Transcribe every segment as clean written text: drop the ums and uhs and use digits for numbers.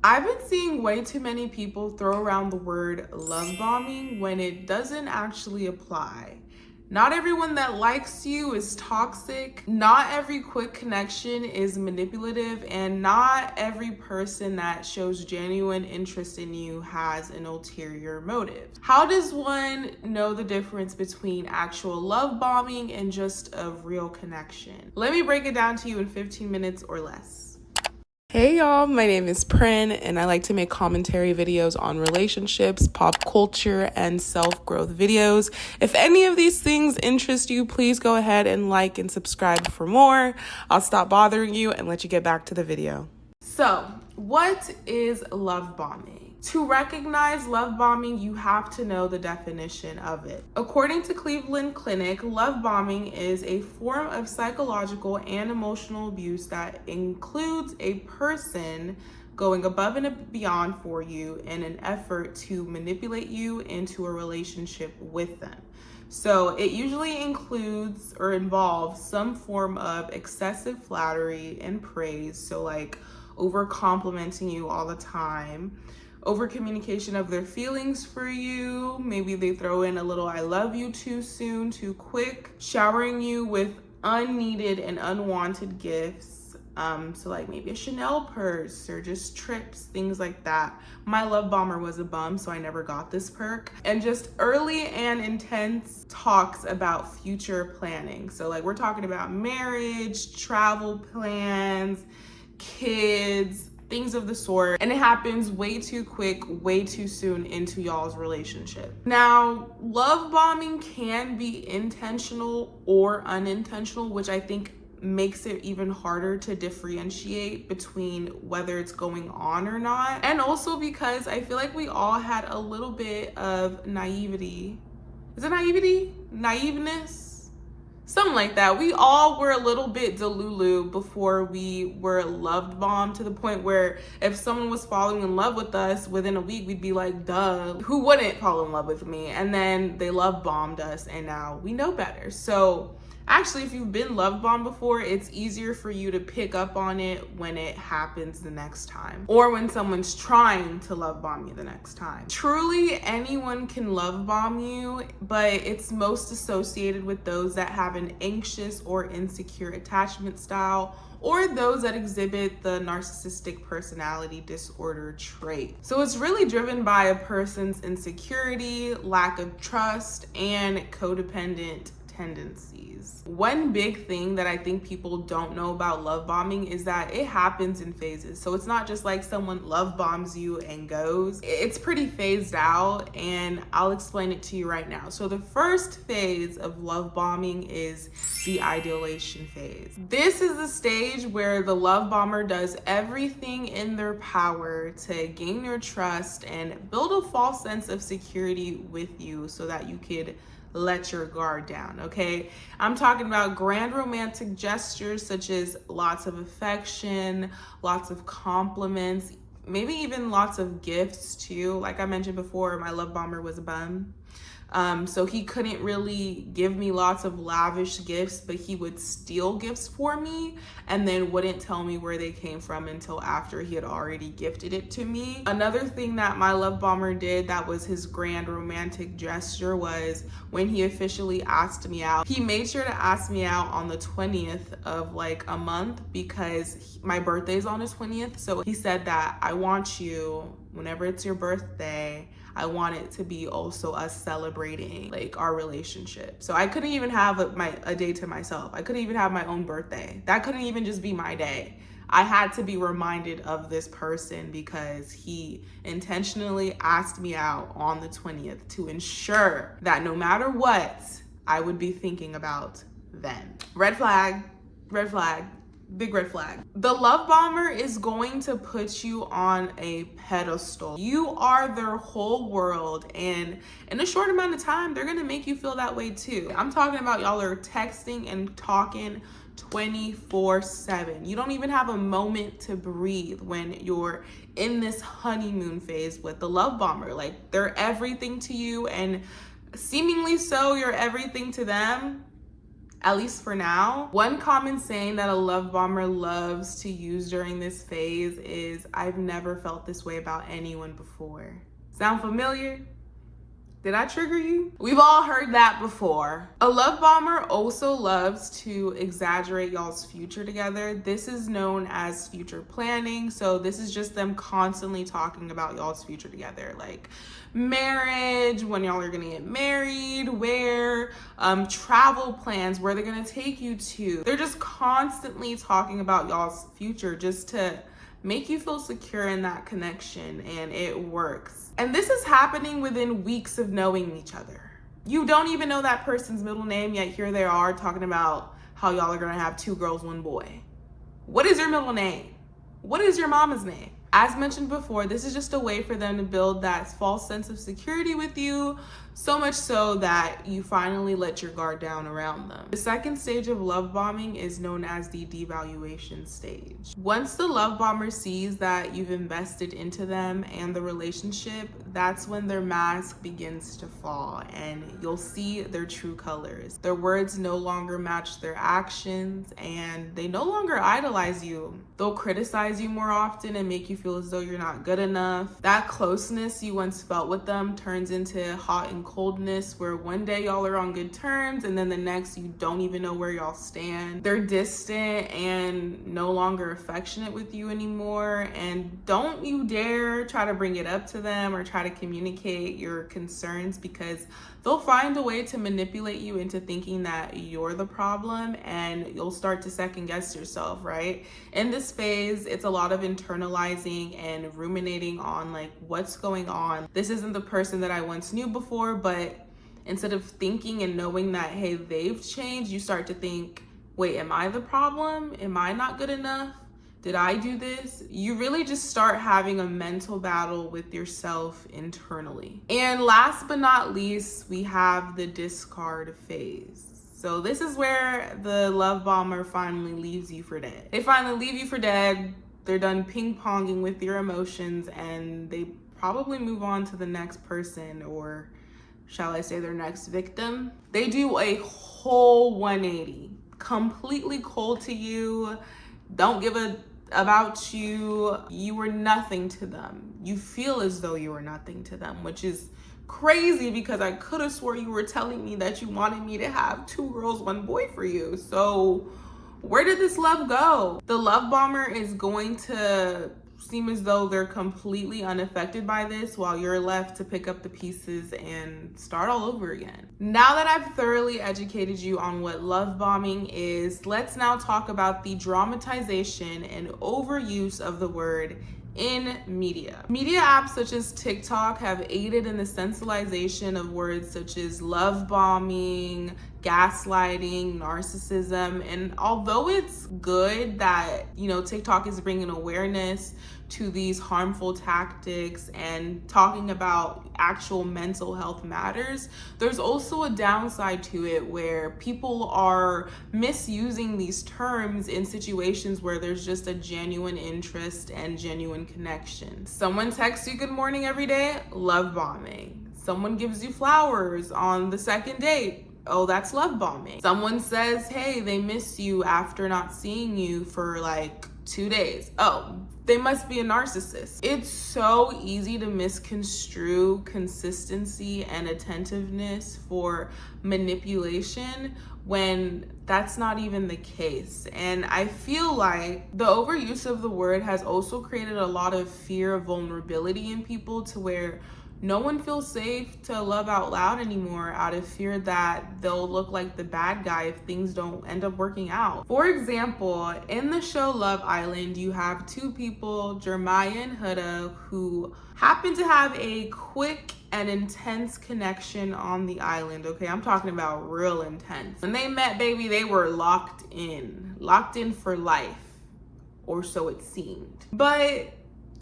I've been seeing way too many people throw around the word love bombing when it doesn't actually apply. Not everyone that likes you is toxic. Not every quick connection is manipulative, and not every person that shows genuine interest in you has an ulterior motive. How does one know the difference between actual love bombing and just a real connection? Let me break it down to you in 15 minutes or less. Hey y'all, my name is Prin, and I like to make commentary videos on relationships, pop culture, and self-growth videos. If any of these things interest you, please go ahead and like and subscribe for more. I'll stop bothering you and let you get back to the video. So, what is love bombing? To recognize love bombing, you have to know the definition of it. According to Cleveland Clinic, love bombing is a form of psychological and emotional abuse that includes a person going above and beyond for you in an effort to manipulate you into a relationship with them. So it usually includes or involves some form of excessive flattery and praise. So like over complimenting you all the time, over communication of their feelings for you. Maybe they throw in a little I love you too soon, too quick, showering you with unneeded and unwanted gifts. So like maybe a Chanel purse or just trips, things like that. My love bomber was a bum, so I never got this perk. And just early and intense talks about future planning. So like we're talking about marriage, travel plans, kids, things of the sort, and it happens way too quick, way too soon into y'all's relationship. Now, love bombing can be intentional or unintentional, which I think makes it even harder to differentiate between whether it's going on or not. And also because I feel like we all had a little bit of naivety. Is it naivety? Naiveness? Something like that. We all were a little bit delulu before we were loved bombed, to the point where if someone was falling in love with us within a week, we'd be like, duh, who wouldn't fall in love with me? And then they love bombed us and now we know better. So actually, if you've been love bombed before, it's easier for you to pick up on it when it happens the next time, or when someone's trying to love bomb you the next time. Truly, anyone can love bomb you, but it's most associated with those that have an anxious or insecure attachment style, or those that exhibit the narcissistic personality disorder trait. So it's really driven by a person's insecurity, lack of trust, and codependent tendencies. One big thing that I think people don't know about love bombing is that it happens in phases. So it's not just like someone love bombs you and goes. It's pretty phased out, and I'll explain it to you right now. So the first phase of love bombing is the ideation phase. This is the stage where the love bomber does everything in their power to gain your trust and build a false sense of security with you so that you could let your guard down, okay? I'm talking about grand romantic gestures such as lots of affection, lots of compliments, maybe even lots of gifts too. Like I mentioned before, my love bomber was a bum. So he couldn't really give me lots of lavish gifts, but he would steal gifts for me and then wouldn't tell me where they came from until after he had already gifted it to me. Another thing that my love bomber did that was his grand romantic gesture was when he officially asked me out, he made sure to ask me out on the 20th of like a month because my birthday's on the 20th. So he said that I want you, whenever it's your birthday, I want it to be also us celebrating like our relationship. So I couldn't even have a day to myself. I couldn't even have my own birthday. That couldn't even just be my day. I had to be reminded of this person because he intentionally asked me out on the 20th to ensure that no matter what, I would be thinking about them. Red flag, red flag. Big red flag. The love bomber is going to put you on a pedestal. You are their whole world, and in a short amount of time, they're gonna make you feel that way too. I'm talking about y'all are texting and talking 24/7. You don't even have a moment to breathe when you're in this honeymoon phase with the love bomber. Like, they're everything to you, and seemingly so, you're everything to them. at least for now. One common saying that a love bomber loves to use during this phase is, "I've never felt this way about anyone before." Sound familiar? Did I trigger you? We've all heard that before. A love bomber also loves to exaggerate y'all's future together. This is known as future planning. So this is just them constantly talking about y'all's future together, like marriage, when y'all are gonna get married, where, travel plans, where they're gonna take you to. They're just constantly talking about y'all's future just to make you feel secure in that connection, and it works. And this is happening within weeks of knowing each other. You don't even know that person's middle name, yet here they are talking about how y'all are gonna have 2 girls, 1 boy. What is your middle name? What is your mama's name? As mentioned before, this is just a way for them to build that false sense of security with you, so much so that you finally let your guard down around them. The second stage of love bombing is known as the devaluation stage. Once the love bomber sees that you've invested into them and the relationship, that's when their mask begins to fall and you'll see their true colors. Their words no longer match their actions and they no longer idolize you. They'll criticize you more often and make you feel as though you're not good enough. That closeness you once felt with them turns into hot and coldness, where one day y'all are on good terms and then the next you don't even know where y'all stand. They're distant and no longer affectionate with you anymore, and don't you dare try to bring it up to them or try to communicate your concerns, because they'll find a way to manipulate you into thinking that you're the problem and you'll start to second guess yourself, right? In this phase, it's a lot of internalizing and ruminating on like, what's going on? This isn't the person that I once knew before, but instead of thinking and knowing that, hey, they've changed, you start to think, wait, am I the problem? Am I not good enough? Did I do this? You really just start having a mental battle with yourself internally. And last but not least, we have the discard phase. So this is where the love bomber finally leaves you for dead. They finally leave you for dead. They're done ping-ponging with your emotions and they probably move on to the next person, or shall I say their next victim. They do a whole 180, completely cold to you, don't give a about you. You were nothing to them. You feel as though you were nothing to them, which is crazy because I could have swore you were telling me that you wanted me to have 2 girls, 1 boy for you. So where did this love go? The love bomber is going to seem as though they're completely unaffected by this, while you're left to pick up the pieces and start all over again. Now that I've thoroughly educated you on what love bombing is, let's now talk about the dramatization and overuse of the word in media. Media apps such as TikTok have aided in the sensationalization of words such as love bombing, gaslighting, narcissism. And although it's good that, TikTok is bringing awareness to these harmful tactics and talking about actual mental health matters, there's also a downside to it where people are misusing these terms in situations where there's just a genuine interest and genuine connection. Someone texts you good morning every day, love bombing. Someone gives you flowers on the second date, oh, that's love bombing. Someone says, hey, they miss you after not seeing you for like 2 days. Oh, they must be a narcissist. It's so easy to misconstrue consistency and attentiveness for manipulation when that's not even the case. And I feel like the overuse of the word has also created a lot of fear of vulnerability in people, to where no one feels safe to love out loud anymore out of fear that they'll look like the bad guy if things don't end up working out. For example, in the show Love Island, you have 2 people, Jeremiah and Huda, who happen to have a quick and intense connection on the island. Okay, I'm talking about real intense. When they met, baby, they were locked in for life, or so it seemed. But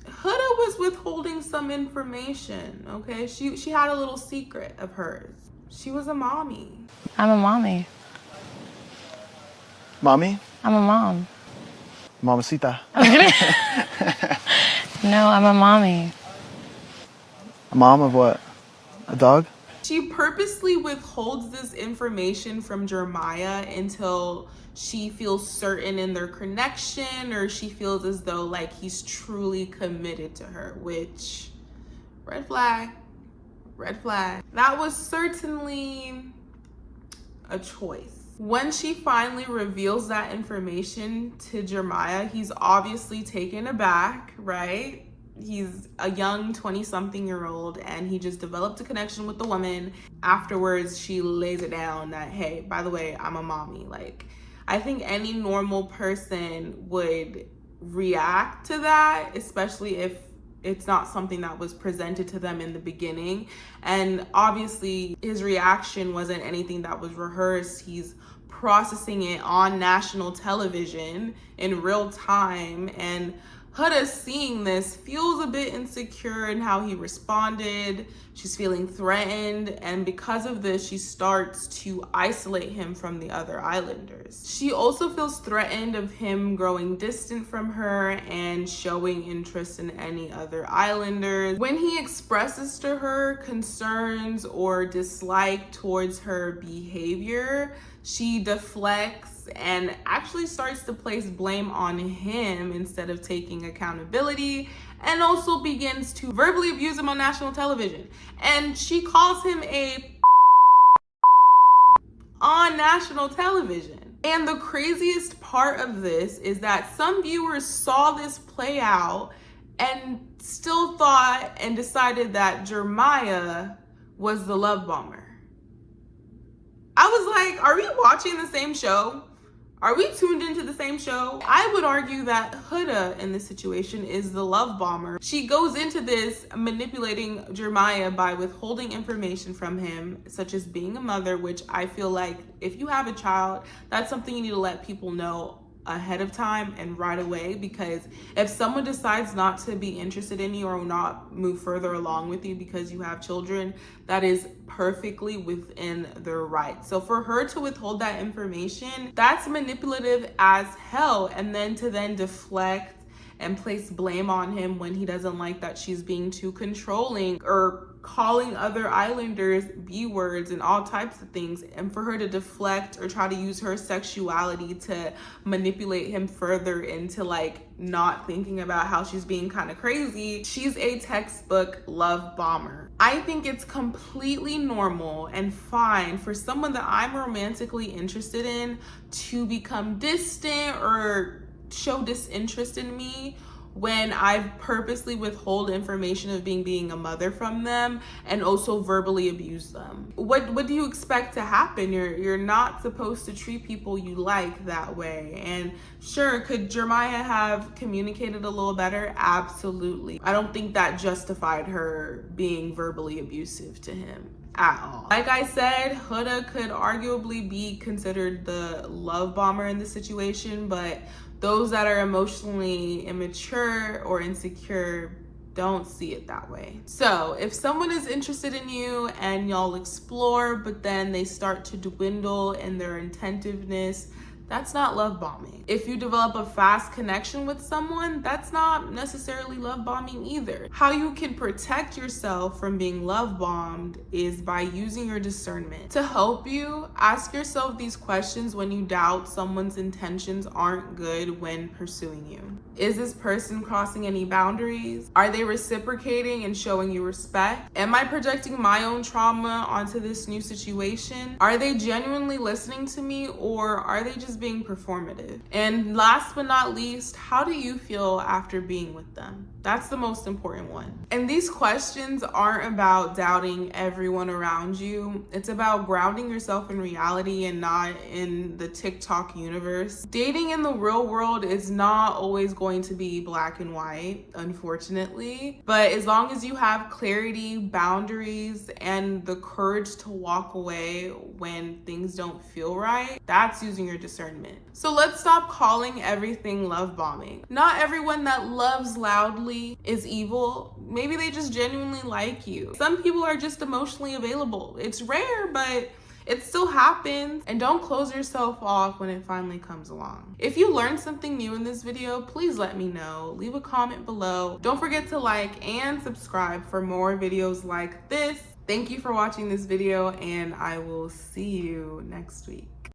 Huda was withholding some information, okay? She had a little secret of hers. She was a mommy. I'm a mommy. Mommy? I'm a mom. Mamacita. No, I'm a mommy. A mom of what? A dog? She purposely withholds this information from Jeremiah until she feels certain in their connection, or she feels as though like he's truly committed to her, which red flag, red flag. That was certainly a choice. When she finally reveals that information to Jeremiah, he's obviously taken aback, right? He's a young 20-something-year-old and he just developed a connection with the woman. Afterwards, she lays it down that, hey, by the way, I'm a mommy. Like, I think any normal person would react to that, especially if it's not something that was presented to them in the beginning. And obviously his reaction wasn't anything that was rehearsed. He's processing it on national television in real time, and Huda, seeing this, feels a bit insecure in how he responded. She's feeling threatened, and because of this, she starts to isolate him from the other islanders. She also feels threatened of him growing distant from her and showing interest in any other islanders. When he expresses to her concerns or dislike towards her behavior, she deflects and actually starts to place blame on him instead of taking accountability, and also begins to verbally abuse him on national television. And she calls him a on national television. And the craziest part of this is that some viewers saw this play out and still thought and decided that Jeremiah was the love bomber. I was like, are we watching the same show? Are we tuned into the same show? I would argue that Huda in this situation is the love bomber. She goes into this manipulating Jeremiah by withholding information from him, such as being a mother, which I feel like if you have a child, that's something you need to let people know ahead of time and right away, because if someone decides not to be interested in you or not move further along with you because you have children, that is perfectly within their right. So for her to withhold that information, that's manipulative as hell. And then to deflect and place blame on him when he doesn't like that she's being too controlling or calling other islanders B-words and all types of things, and for her to deflect or try to use her sexuality to manipulate him further into like not thinking about how she's being kind of crazy. She's a textbook love bomber. I think it's completely normal and fine for someone that I'm romantically interested in to become distant or show disinterest in me when I've purposely withhold information of being a mother from them and also verbally abuse them. What do you expect to happen? You're not supposed to treat people you like that way. And sure, could Jeremiah have communicated a little better? Absolutely. I don't think that justified her being verbally abusive to him at all. Like I said, Huda could arguably be considered the love bomber in this situation, but those that are emotionally immature or insecure don't see it that way. So if someone is interested in you and y'all explore, but then they start to dwindle in their attentiveness, that's not love bombing. If you develop a fast connection with someone, that's not necessarily love bombing either. How you can protect yourself from being love bombed is by using your discernment. To help you, ask yourself these questions when you doubt someone's intentions aren't good when pursuing you. Is this person crossing any boundaries? Are they reciprocating and showing you respect? Am I projecting my own trauma onto this new situation? Are they genuinely listening to me, or are they just being performative? And last but not least, how do you feel after being with them? That's the most important one. And these questions aren't about doubting everyone around you. It's about grounding yourself in reality and not in the TikTok universe. Dating in the real world is not always going to be black and white, unfortunately. But as long as you have clarity, boundaries, and the courage to walk away when things don't feel right, that's using your discernment. So let's stop calling everything love bombing. Not everyone that loves loudly is evil. Maybe they just genuinely like you. Some people are just emotionally available. It's rare, but it still happens. And don't close yourself off when it finally comes along. If you learned something new in this video, please let me know. Leave a comment below. Don't forget to like and subscribe for more videos like this. Thank you for watching this video, and I will see you next week.